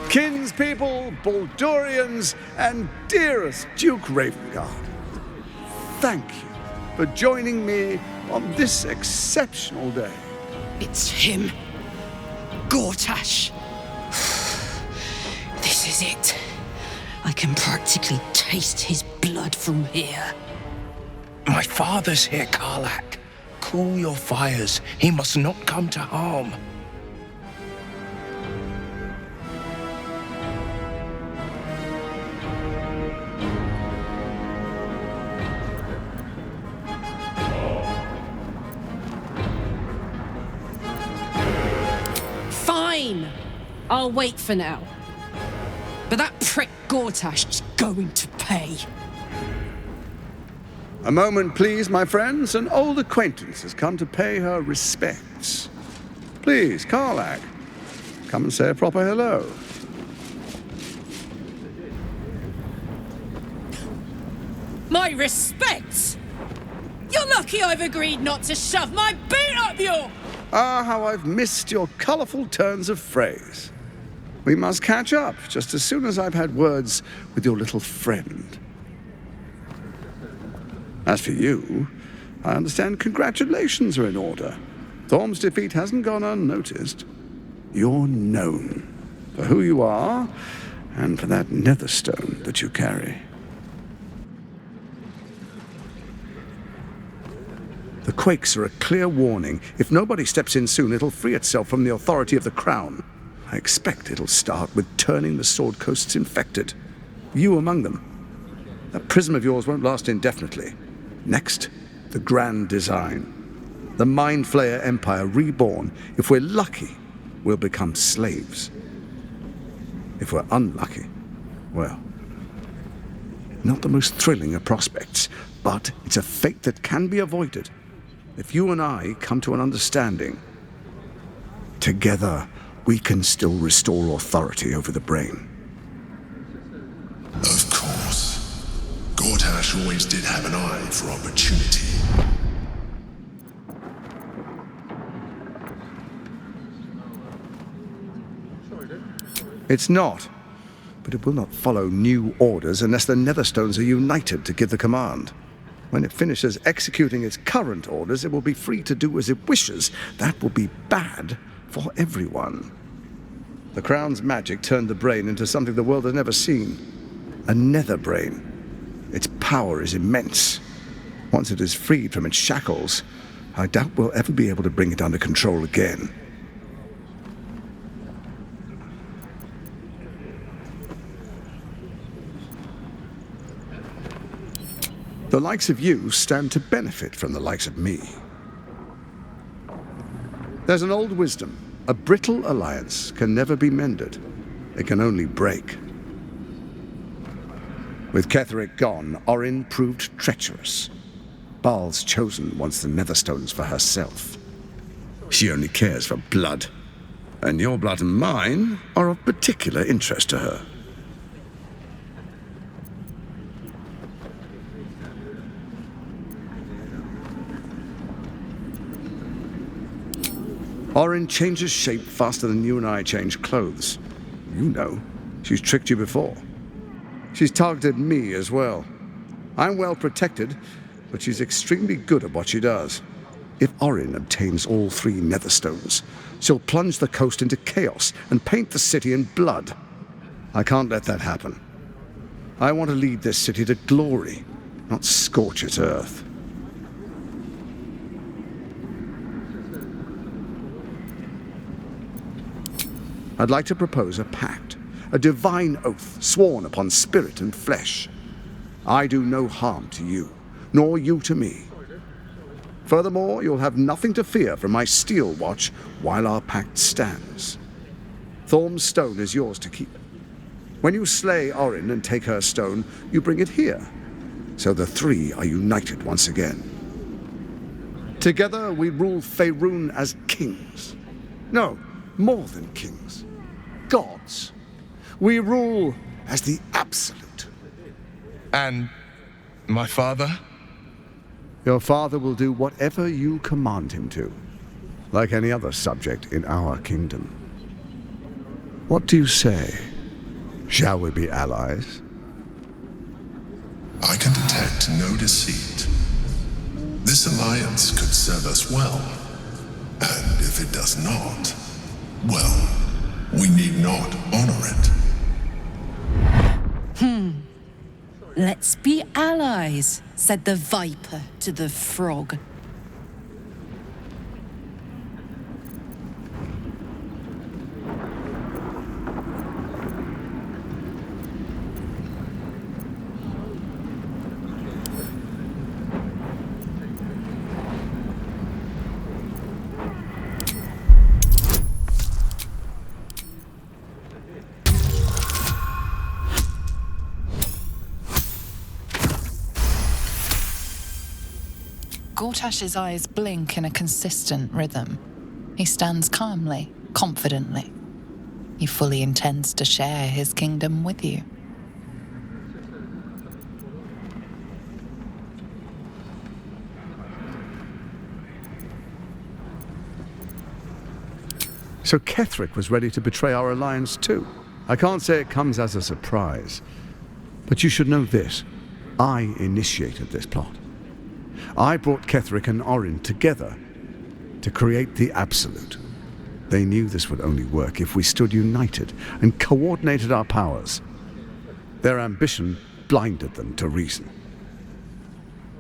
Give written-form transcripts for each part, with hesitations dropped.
kinspeople, Baldurians, and dearest Duke Ravengard, thank you for joining me on this exceptional day. It's him. Gortash. This is it. I can practically taste his blood from here. My father's here, Karlach. Cool your fires. He must not come to harm. Fine. I'll wait for now. But that prick Gortash is going to pay. A moment, please, my friends. An old acquaintance has come to pay her respects. Please, Karlach, come and say a proper hello. My respects? You're lucky I've agreed not to shove my boot up your... Ah, how I've missed your colourful turns of phrase. We must catch up just as soon as I've had words with your little friend. As for you, I understand congratulations are in order. Thorm's defeat hasn't gone unnoticed. You're known for who you are and for that netherstone that you carry. The quakes are a clear warning. If nobody steps in soon, it'll free itself from the authority of the crown. I expect it'll start with turning the Sword Coasts infected. You among them. That prism of yours won't last indefinitely. Next, the grand design. The Mind Flayer Empire reborn. If we're lucky, we'll become slaves. If we're unlucky, well, not the most thrilling of prospects, but it's a fate that can be avoided. If you and I come to an understanding, together we can still restore authority over the brain. Of course. Gortash always did have an eye for opportunity. It's not, but it will not follow new orders unless the Netherstones are united to give the command. When it finishes executing its current orders, it will be free to do as it wishes. That will be bad for everyone. The Crown's magic turned the brain into something the world has never seen. A nether brain. Its power is immense. Once it is freed from its shackles, I doubt we'll ever be able to bring it under control again. The likes of you stand to benefit from the likes of me. There's an old wisdom. A brittle alliance can never be mended. It can only break. With Ketheric gone, Orin proved treacherous. Baal's chosen wants the Netherstones for herself. She only cares for blood. And your blood and mine are of particular interest to her. Orin changes shape faster than you and I change clothes. You know, she's tricked you before. She's targeted me as well. I'm well protected, but she's extremely good at what she does. If Orin obtains all 3 Netherstones, she'll plunge the coast into chaos and paint the city in blood. I can't let that happen. I want to lead this city to glory, not scorch its earth. I'd like to propose a pact, a divine oath sworn upon spirit and flesh. I do no harm to you, nor you to me. Furthermore, you'll have nothing to fear from my steel watch while our pact stands. Thorm's stone is yours to keep. When you slay Orin and take her stone, you bring it here, so the 3 are united once again. Together we rule Faerun as kings. No, more than kings. Gods. We rule as the absolute. And my father? Your father will do whatever you command him to, like any other subject in our kingdom. What do you say? Shall we be allies? I can detect no deceit. This alliance could serve us well. And if it does not, well, we need not honor it. Let's be allies, said the viper to the frog. Gortash's eyes blink in a consistent rhythm. He stands calmly, confidently. He fully intends to share his kingdom with you. So Ketheric was ready to betray our alliance too. I can't say it comes as a surprise. But you should know this. I initiated this plot. I brought Ketheric and Orin together to create the Absolute. They knew this would only work if we stood united and coordinated our powers. Their ambition blinded them to reason.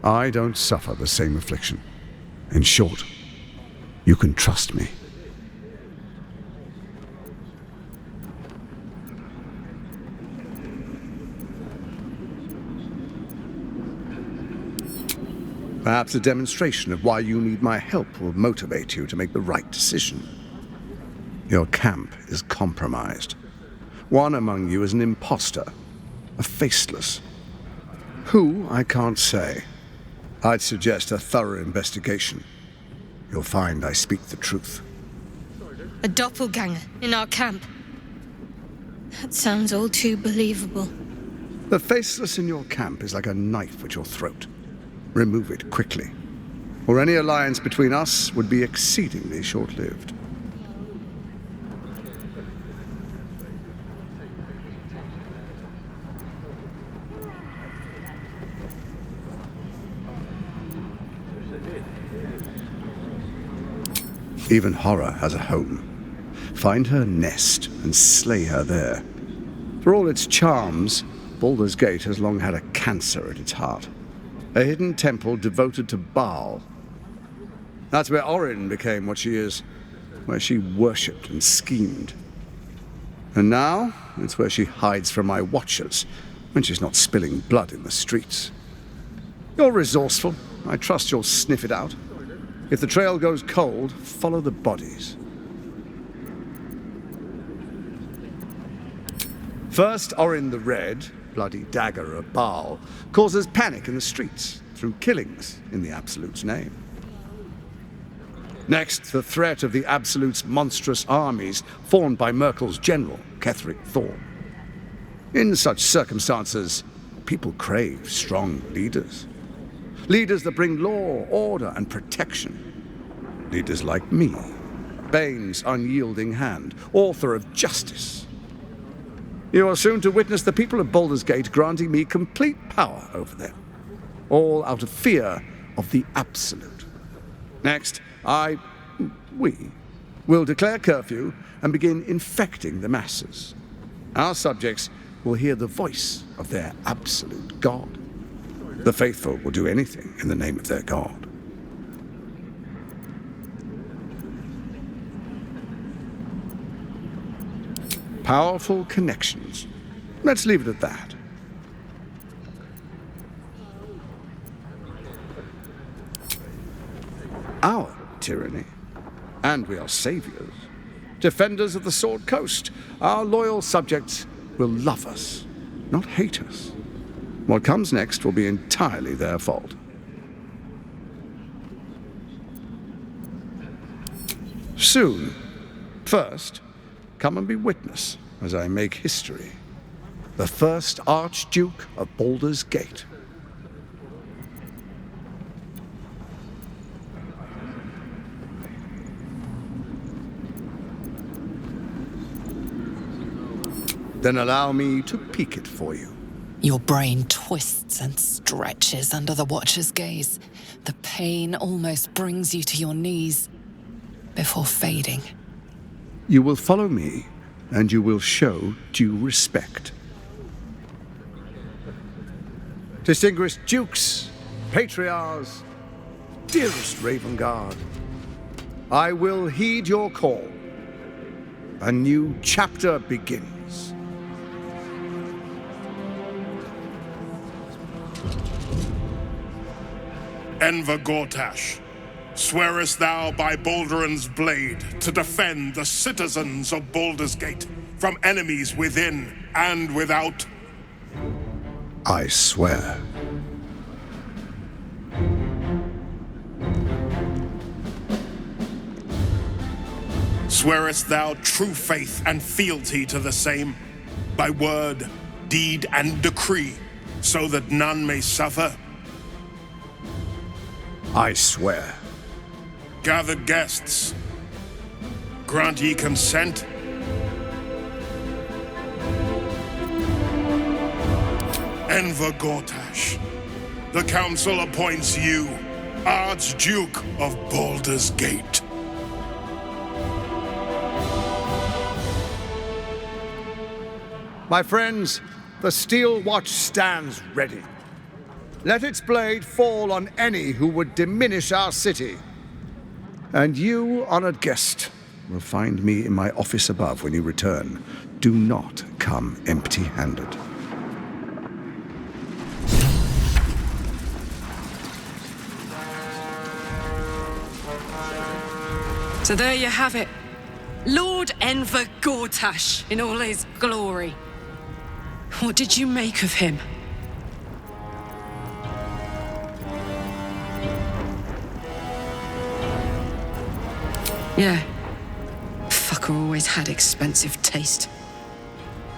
I don't suffer the same affliction. In short, you can trust me. Perhaps a demonstration of why you need my help will motivate you to make the right decision. Your camp is compromised. One among you is an imposter, a faceless. Who, I can't say. I'd suggest a thorough investigation. You'll find I speak the truth. A doppelganger in our camp. That sounds all too believable. The faceless in your camp is like a knife at your throat. Remove it quickly, or any alliance between us would be exceedingly short-lived. Even horror has a home. Find her nest and slay her there. For all its charms, Baldur's Gate has long had a cancer at its heart. A hidden temple devoted to Baal. That's where Orin became what she is, where she worshipped and schemed. And now, it's where she hides from my watchers, when she's not spilling blood in the streets. You're resourceful. I trust you'll sniff it out. If the trail goes cold, follow the bodies. First, Orin the Red, bloody dagger of Baal, causes panic in the streets through killings in the Absolute's name. Next, the threat of the Absolute's monstrous armies formed by Merkel's general, Ketheric Thorn. In such circumstances, people crave strong leaders. Leaders that bring law, order, and protection. Leaders like me, Bane's unyielding hand, author of justice. You are soon to witness the people of Baldur's Gate granting me complete power over them, all out of fear of the Absolute. Next, we will declare curfew and begin infecting the masses. Our subjects will hear the voice of their absolute God. The faithful will do anything in the name of their God. Powerful connections. Let's leave it at that. Our tyranny. And we are saviors. Defenders of the Sword Coast. Our loyal subjects will love us, not hate us. What comes next will be entirely their fault. Soon. First, come and be witness as I make history. The first Archduke of Baldur's Gate. Then allow me to peek it for you. Your brain twists and stretches under the Watcher's gaze. The pain almost brings you to your knees before fading. You will follow me, and you will show due respect. Distinguished dukes, patriarchs, dearest Ravengard, I will heed your call. A new chapter begins. Enver Gortash, swearest thou by Balduran's blade to defend the citizens of Baldur's Gate from enemies within and without? I swear. Swearest thou true faith and fealty to the same, by word, deed, and decree, so that none may suffer? I swear. Gather guests. Grant ye consent? Enver Gortash, the council appoints you Archduke of Baldur's Gate. My friends, the Steel Watch stands ready. Let its blade fall on any who would diminish our city. And you, honored guest, will find me in my office above when you return. Do not come empty-handed. So there you have it. Lord Enver Gortash in all his glory. What did you make of him? Yeah. Fucker always had expensive taste.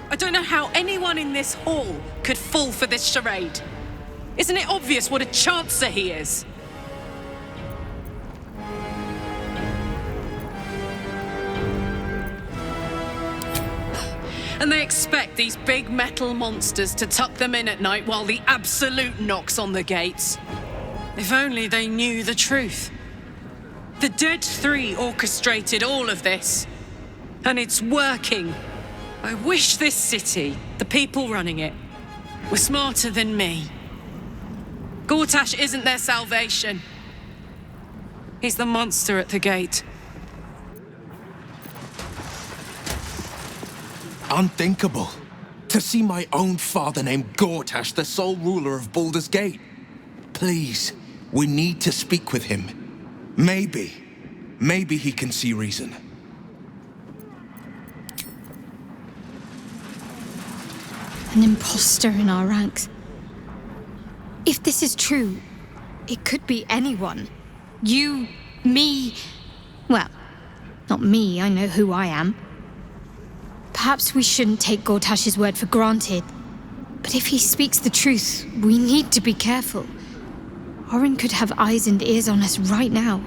I don't know how anyone in this hall could fall for this charade. Isn't it obvious what a chancer he is? And they expect these big metal monsters to tuck them in at night while the Absolute knocks on the gates. If only they knew the truth. The Dead Three orchestrated all of this. And it's working. I wish this city, the people running it, were smarter than me. Gortash isn't their salvation. He's the monster at the gate. Unthinkable. To see my own father named Gortash, the sole ruler of Baldur's Gate. Please, we need to speak with him. Maybe he can see reason. An imposter in our ranks. If this is true, it could be anyone. You, me... Well, not me, I know who I am. Perhaps we shouldn't take Gortash's word for granted. But if he speaks the truth, we need to be careful. Orin could have eyes and ears on us right now.